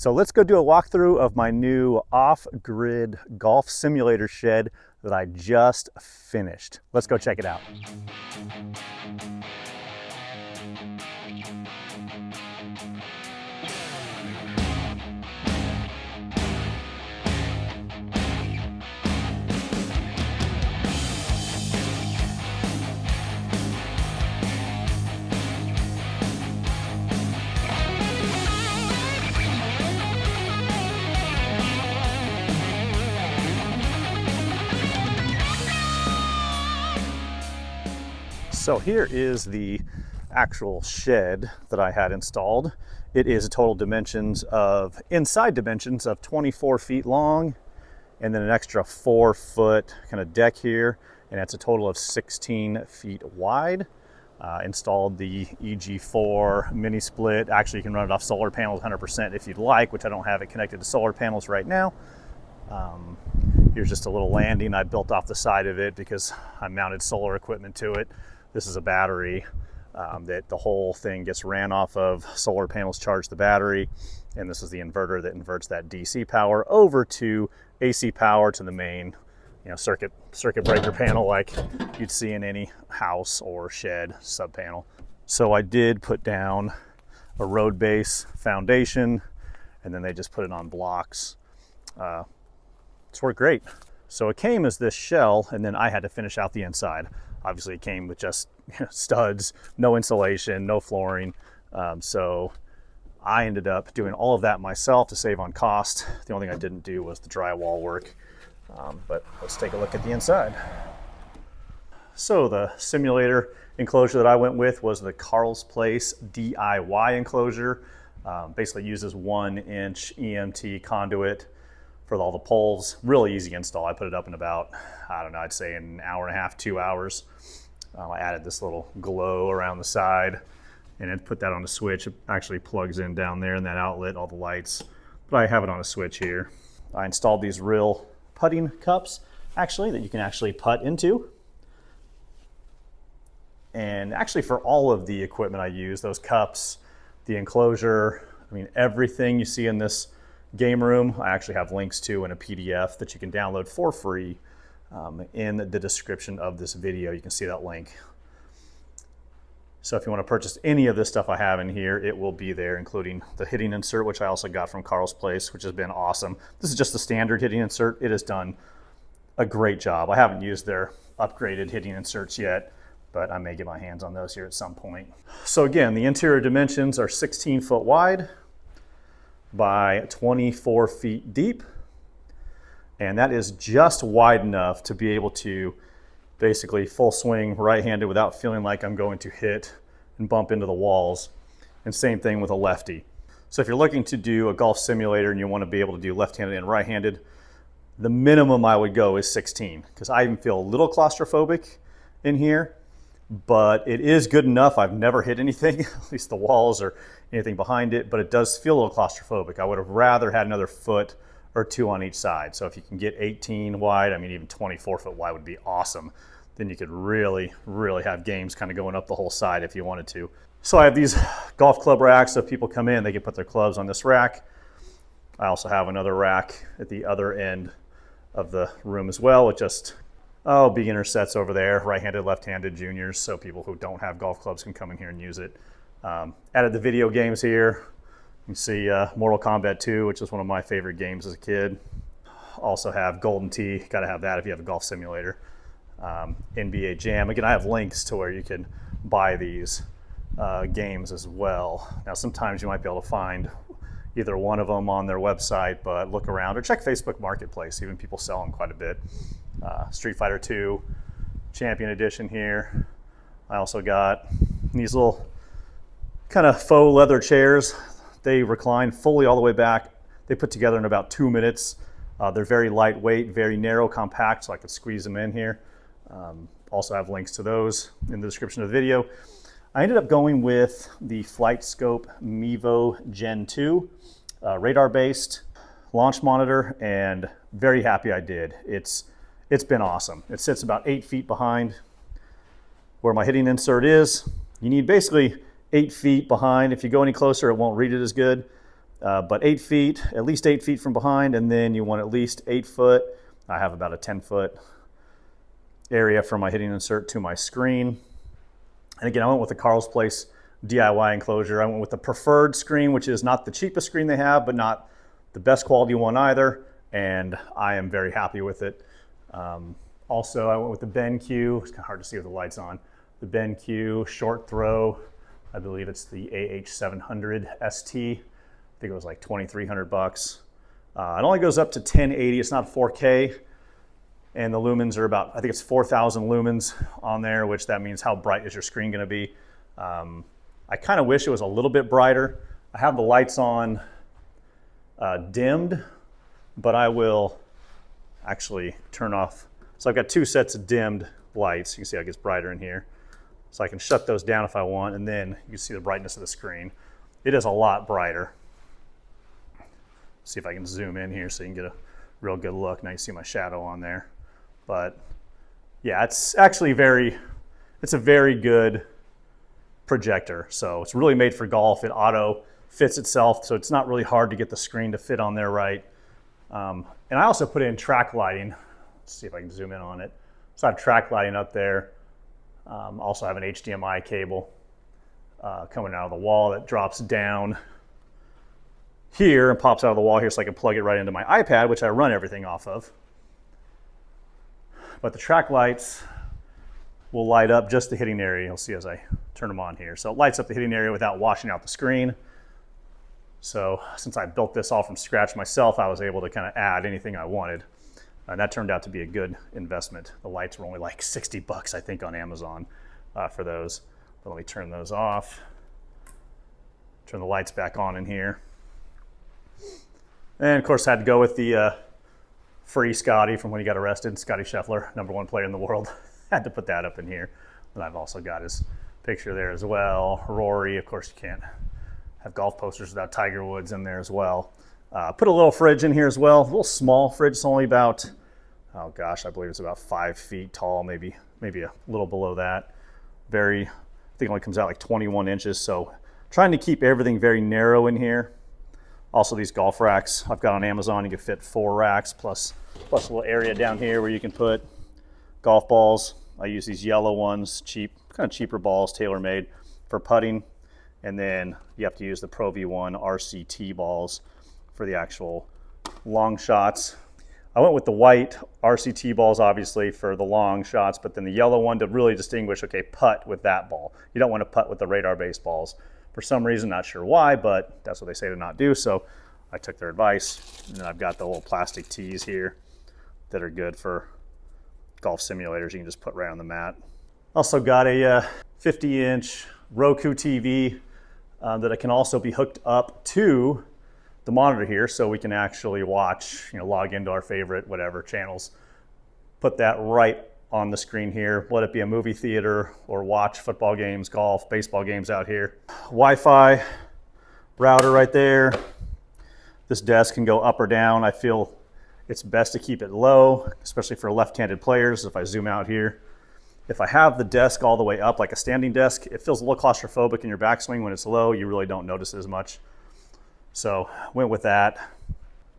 So let's go do a walkthrough of my new off-grid golf simulator shed that I just finished. Let's go check it out. So here is the actual shed that I had installed. It is a total dimensions of, inside dimensions of 24 feet long, and then an extra 4-foot kind of deck here, and it's a total of 16 feet wide. Installed the EG4 mini split. Actually, you can run it off solar panels 100% if you'd like, which I don't have it connected to solar panels right now. Here's just a little landing I built off the side of it because I mounted solar equipment to it. This is a battery that the whole thing gets ran off of. Solar panels charge the battery, and this is the inverter that inverts that DC power over to AC power to the main, circuit breaker panel like you'd see in any house or shed sub panel. So I did put down a road base foundation, and then they just put it on blocks. It's worked great. So it came as this shell, and then I had to finish out the inside. Obviously it came with just studs, no insulation, no flooring. So I ended up doing all of that myself to save on cost. The only thing I didn't do was the drywall work. But let's take a look at the inside. So the simulator enclosure that I went with was the Carl's Place DIY enclosure. Basically uses 1-inch EMT conduit for all the poles. Really easy install. I put it up in about, I don't know, I'd say an hour and a half, 2 hours. I added this little glow around the side and then put that on a switch. It actually plugs in down there in that outlet, all the lights, but I have it on a switch here. I installed these real putting cups actually that you can actually putt into. And actually for all of the equipment I use, those cups, the enclosure, I mean, everything you see in this game room, I actually have links to in a PDF that you can download for free in the description of this video. You can see that link. So if you want to purchase any of this stuff I have in here, it will be there, including the hitting insert, which I also got from Carl's Place, which has been awesome. This is just the standard hitting insert. It has done a great job. I haven't used their upgraded hitting inserts yet, but I may get my hands on those here at some point. So again, the interior dimensions are 16 foot wide by 24 feet deep. And that is just wide enough to be able to basically full swing right-handed without feeling like I'm going to hit and bump into the walls. And same thing with a lefty. So if you're looking to do a golf simulator and you want to be able to do left-handed and right-handed, the minimum I would go is 16, because I even feel a little claustrophobic in here, but it is good enough. I've never hit anything, at least the walls or anything behind it, but it does feel a little claustrophobic. I would have rather had another foot or 2 on each side. So if you can get 18 wide, I mean, even 24 foot wide would be awesome. Then you could really, really have games kind of going up the whole side if you wanted to. So I have these golf club racks. So if people come in, they can put their clubs on this rack. I also have another rack at the other end of the room as well with just, beginner sets over there, right-handed, left-handed, juniors, so people who don't have golf clubs can come in here and use it. Added the video games here. You can see Mortal Kombat 2, which is one of my favorite games as a kid. Also have Golden Tee, gotta have that if you have a golf simulator. NBA Jam. Again, I have links to where you can buy these games as well. Now, sometimes you might be able to find either one of them on their website, but look around or check Facebook Marketplace. Even people sell them quite a bit. Street Fighter 2 Champion Edition here. I also got these little kind of faux leather chairs. They recline fully all the way back. They put together in about 2 minutes. They're very lightweight, very narrow, compact, so I could squeeze them in here. Also have links to those in the description of the video. I ended up going with the Flightscope Mevo Gen 2, radar-based launch monitor, and very happy I did. It's been awesome. It sits about 8 feet behind where my hitting insert is. You need basically 8 feet behind. If you go any closer, it won't read it as good. but 8 feet, at least 8 feet from behind, and then you want at least 8 foot. I have about a 10-foot area from my hitting insert to my screen. And again, I went with the Carl's Place DIY enclosure. I went with the preferred screen, which is not the cheapest screen they have, but not the best quality one either. And I am very happy with it. Also, I went with the BenQ. It's kind of hard to see with the lights on. The BenQ short throw. I believe it's the AH700 ST. I think it was like 2,300 bucks. It only goes up to 1080. It's not 4K. And the lumens are about, I think it's 4,000 lumens on there, which that means how bright is your screen going to be. I kind of wish it was a little bit brighter. I have the lights on dimmed, but I will actually turn off. So I've got 2 sets of dimmed lights. You can see how it gets brighter in here. So I can shut those down if I want, and then you can see the brightness of the screen. It is a lot brighter. See if I can zoom in here so you can get a real good look. Now you see my shadow on there. But yeah, it's actually it's a very good projector. So it's really made for golf. It auto fits itself, so it's not really hard to get the screen to fit on there right. And I also put in track lighting. Let's see if I can zoom in on it. So I have track lighting up there. Also have an HDMI cable coming out of the wall that drops down here and pops out of the wall here, so I can plug it right into my iPad, which I run everything off of. But the track lights will light up just the hitting area. You'll see as I turn them on here. So it lights up the hitting area without washing out the screen. So since I built this all from scratch myself, I was able to kind of add anything I wanted. And that turned out to be a good investment. The lights were only like 60 bucks, I think, on Amazon for those. But let me turn those off. Turn the lights back on in here. And of course, I had to go with the free Scotty from when he got arrested, Scotty Scheffler, #1 player in the world. Had to put that up in here. And I've also got his picture there as well. Rory, of course, you can't have golf posters without Tiger Woods in there as well. Put a little fridge in here as well. A little small fridge. It's only about, oh gosh, I believe it's about 5 feet tall, maybe a little below that. I think it only comes out like 21 inches. So trying to keep everything very narrow in here. Also these golf racks I've got on Amazon. You can fit 4 racks plus a little area down here where you can put golf balls. I use these yellow ones, cheap, kind of cheaper balls, tailor-made for putting. And then you have to use the Pro V1 RCT balls for the actual long shots. I went with the white RCT balls, obviously, for the long shots, but then the yellow one to really distinguish, okay, putt with that ball. You don't want to putt with the radar-based balls. For some reason, not sure why, but that's what they say to not do, so I took their advice. And then I've got the little plastic tees here that are good for golf simulators. You can just put right on the mat. Also got a 50-inch Roku TV that can also be hooked up to the monitor here, so we can actually watch, log into our favorite whatever channels. Put that right on the screen here. Let it be a movie theater or watch football games, golf, baseball games out here. Wi-Fi router right there. This desk can go up or down. I feel it's best to keep it low, especially for left-handed players. If I zoom out here, if I have the desk all the way up like a standing desk, it feels a little claustrophobic in your backswing. When it's low, you really don't notice it as much. So went with that.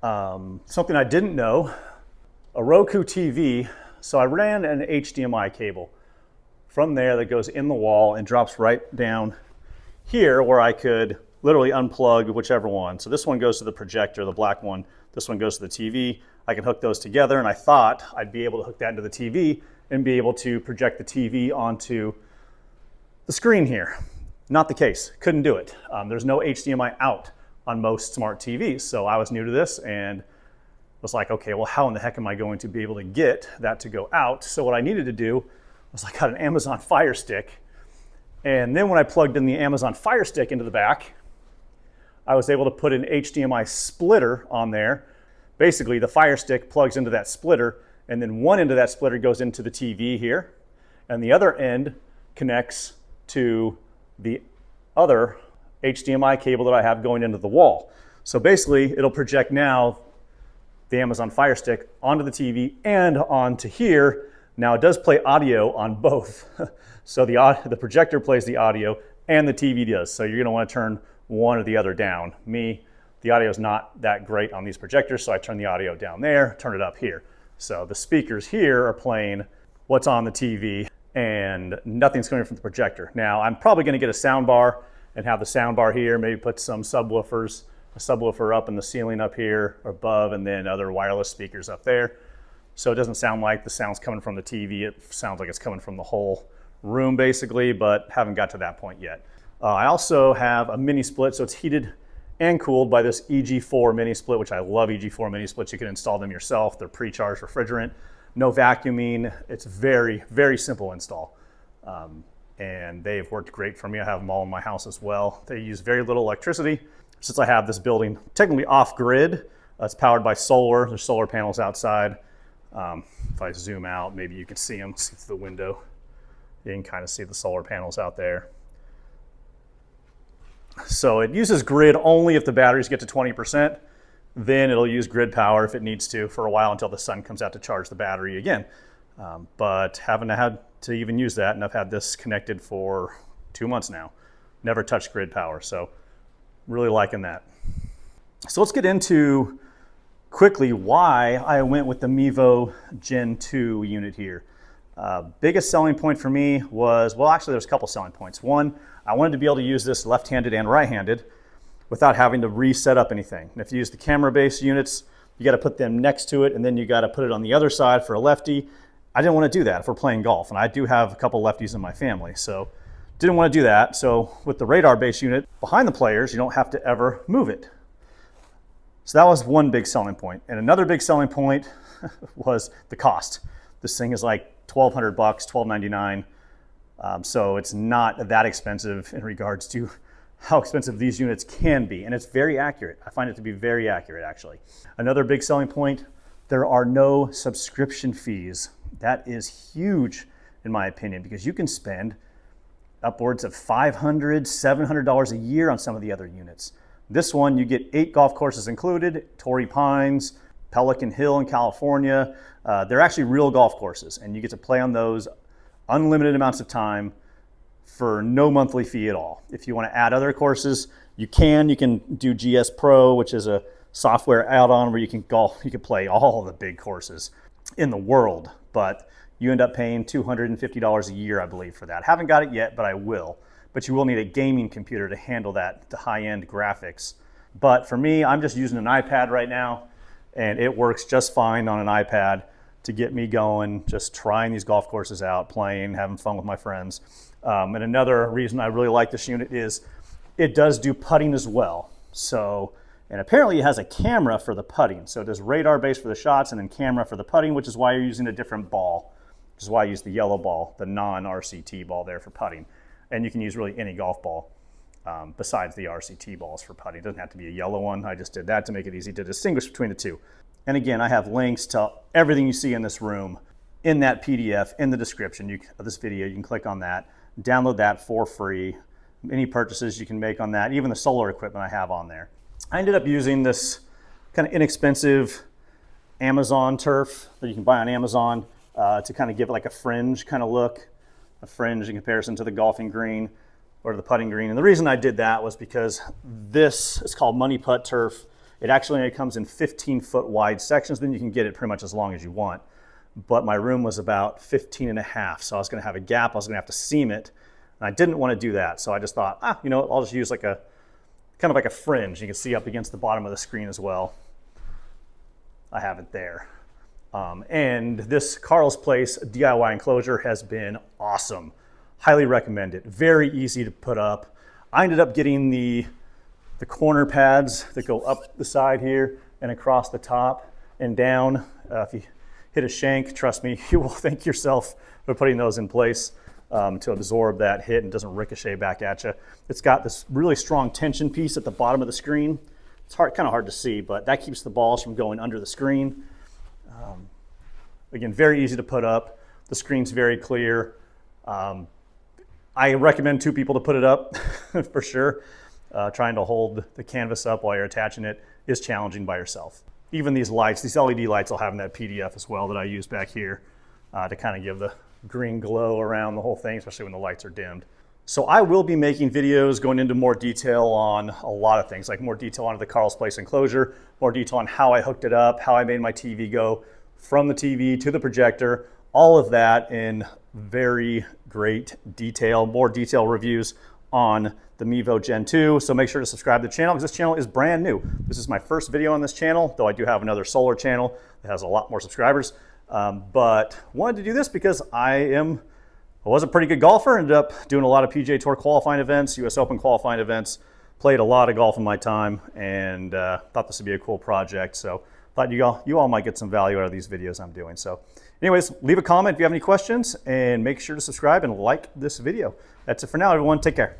Something I didn't know, a Roku TV. So I ran an HDMI cable from there that goes in the wall and drops right down here where I could literally unplug whichever one. So this one goes to the projector, the black one. This one goes to the TV. I can hook those together, and I thought I'd be able to hook that into the TV and be able to project the TV onto the screen here. Not the case. Couldn't do it. There's no HDMI out on most smart TVs. So I was new to this and was like, okay, well, how in the heck am I going to be able to get that to go out? So what I needed to do was I got an Amazon Fire Stick. And then when I plugged in the Amazon Fire Stick into the back, I was able to put an HDMI splitter on there. Basically, the Fire Stick plugs into that splitter, and then one end of that splitter goes into the TV here, and the other end connects to the other HDMI cable that I have going into the wall. So basically, it'll project now the Amazon Fire Stick onto the TV and onto here. Now it does play audio on both. So the projector plays the audio and the TV does. So you're gonna wanna turn one or the other down. Me, the audio is not that great on these projectors, so I turn the audio down there, turn it up here. So the speakers here are playing what's on the TV and nothing's coming from the projector. Now I'm probably gonna get a sound bar and have the sound bar here, maybe put some subwoofers, a subwoofer up in the ceiling up here or above, and then other wireless speakers up there. So it doesn't sound like the sound's coming from the TV, it sounds like it's coming from the whole room basically, but haven't got to that point yet. I also have a mini split, so it's heated and cooled by this EG4 mini split, which I love EG4 mini splits. You can install them yourself. They're pre-charged refrigerant, no vacuuming. It's very, very simple install. And they've worked great for me. I have them all in my house as well. They use very little electricity. Since I have this building technically off grid, it's powered by solar. There's solar panels outside. If I zoom out, maybe you can see them, see through the window. You can kind of see the solar panels out there. So it uses grid only if the batteries get to 20%. Then it'll use grid power if it needs to for a while until the sun comes out to charge the battery again. But haven't had to even use that, and I've had this connected for 2 months now. Never touched grid power, so really liking that. So let's get into quickly why I went with the Mevo Gen 2 unit here. Biggest selling point for me was, well, actually there's a couple selling points. One, I wanted to be able to use this left-handed and right-handed without having to reset up anything. And if you use the camera-based units, you got to put them next to it, and then you got to put it on the other side for a lefty. I didn't want to do that if we're playing golf, and I do have a couple lefties in my family, so didn't want to do that. So with the radar-based unit behind the players, you don't have to ever move it. So that was one big selling point. And another big selling point was the cost. This thing is like $1,200, $1,299. So it's not that expensive in regards to how expensive these units can be. And it's very accurate. I find it to be very accurate, actually. Another big selling point, there are no subscription fees. That is huge, in my opinion, because you can spend upwards of $500, $700 a year on some of the other units. This one, you get 8 golf courses included, Torrey Pines, Pelican Hill in California. They're actually real golf courses, and you get to play on those unlimited amounts of time for no monthly fee at all. If you want to add other courses, you can do GS Pro, which is a software add-on where you can play all the big courses in the world, but you end up paying $250 a year, I believe, for that. Haven't got it yet, but I will. But you will need a gaming computer to handle that, the high-end graphics. But for me, I'm just using an iPad right now, and it works just fine on an iPad to get me going, just trying these golf courses out, playing, having fun with my friends. And another reason I really like this unit is it does do putting as well. So, and apparently it has a camera for the putting. So it does radar based for the shots and then camera for the putting, which is why you're using a different ball, which is why I use the yellow ball, the non-RCT ball there for putting. And you can use really any golf ball besides the RCT balls for putting. It doesn't have to be a yellow one. I just did that to make it easy to distinguish between the two. And again, I have links to everything you see in this room in that PDF in the description of this video. You can click on that, download that for free. Any purchases you can make on that, even the solar equipment I have on there. I ended up using this kind of inexpensive Amazon turf that you can buy on Amazon to kind of give it like a fringe kind of look, a fringe in comparison to the golfing green or the putting green. And the reason I did that was because this is called Money Putt Turf. It actually only comes in 15-foot wide sections, then you can get it pretty much as long as you want. But my room was about 15 and a half, so I was gonna have a gap, I was gonna have to seam it, and I didn't wanna do that. So I just thought, you know what, I'll just use like a, kind of like a fringe. You can see up against the bottom of the screen as well. I have it there. And this Carl's Place DIY enclosure has been awesome. Highly recommend it. Very easy to put up. I ended up getting the corner pads that go up the side here and across the top and down. If you hit a shank, trust me, you will thank yourself for putting those in place to absorb that hit and doesn't ricochet back at you. It's got this really strong tension piece at the bottom of the screen. It's kind of hard to see, but that keeps the balls from going under the screen. Again, very easy to put up. The screen's very clear. I recommend 2 people to put it up for sure. Trying to hold the canvas up while you're attaching it is challenging by yourself. Even these lights, these LED lights I'll have in that PDF as well that I use back here to kind of give the green glow around the whole thing, especially when the lights are dimmed. So I will be making videos going into more detail on a lot of things, like more detail on the Carl's Place enclosure, more detail on how I hooked it up, how I made my TV go from the TV to the projector, all of that in very great detail, more detailed reviews on the Mevo Gen 2. So make sure to subscribe to the channel because this channel is brand new. This is my first video on this channel, though I do have another solar channel that has a lot more subscribers. But wanted to do this because I was a pretty good golfer, ended up doing a lot of PGA Tour qualifying events, US Open qualifying events, played a lot of golf in my time, and thought this would be a cool project. So thought you all might get some value out of these videos I'm doing. So anyways, leave a comment if you have any questions, and make sure to subscribe and like this video. That's it for now, everyone. Take care.